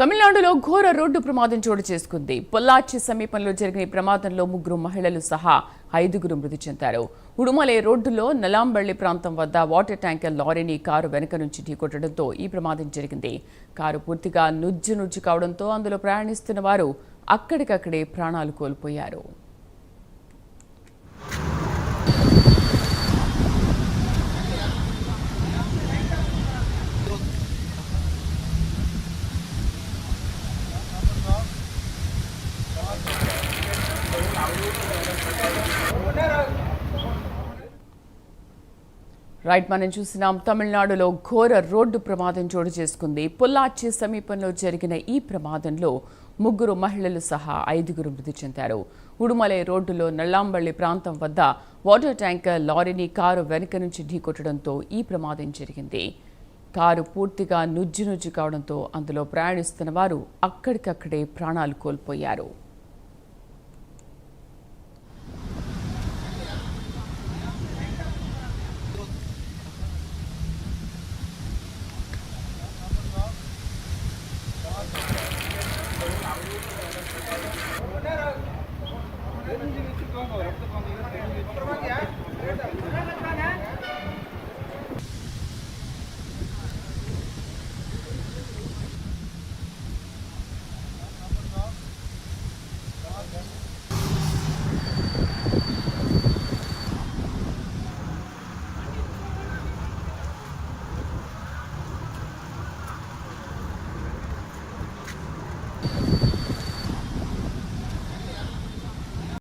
తమిళనాడులో ఘోర రోడ్డు ప్రమాదం చోటు చేసుకుంది. పొల్లాచి సమీపంలో జరిగిన ఈ ప్రమాదంలో 3 మహిళలు సహా 5 మృతి చెందారు. ఉడుమలై రోడ్డులో నలాంబళ్ళి ప్రాంతం వద్ద వాటర్ ట్యాంకర్ లారీని కారు వెనక నుంచి ఢీకొట్టడంతో ఈ ప్రమాదం జరిగింది. కారు పూర్తిగా నుజ్జు కావడంతో అందులో ప్రయాణిస్తున్న వారు అక్కడికక్కడే ప్రాణాలు కోల్పోయారు. మనం చూసినాం. తమిళనాడులో ఘోర రోడ్డు ప్రమాదం చోటు చేసుకుంది. పొల్లాచి సమీపంలో జరిగిన ఈ ప్రమాదంలో 3 మహిళలు సహా 5 మృతి చెందారు. ఉడుమలై రోడ్డులో నల్లాంబళ్ళి ప్రాంతం వద్ద వాటర్ ట్యాంకర్ లారీని కారు వెనుక నుంచి ఢీకొట్టడంతో ఈ ప్రమాదం జరిగింది. కారు పూర్తిగా నుజ్జు కావడంతో అందులో ప్రయాణిస్తున్న వారు అక్కడికక్కడే ప్రాణాలు కోల్పోయారు.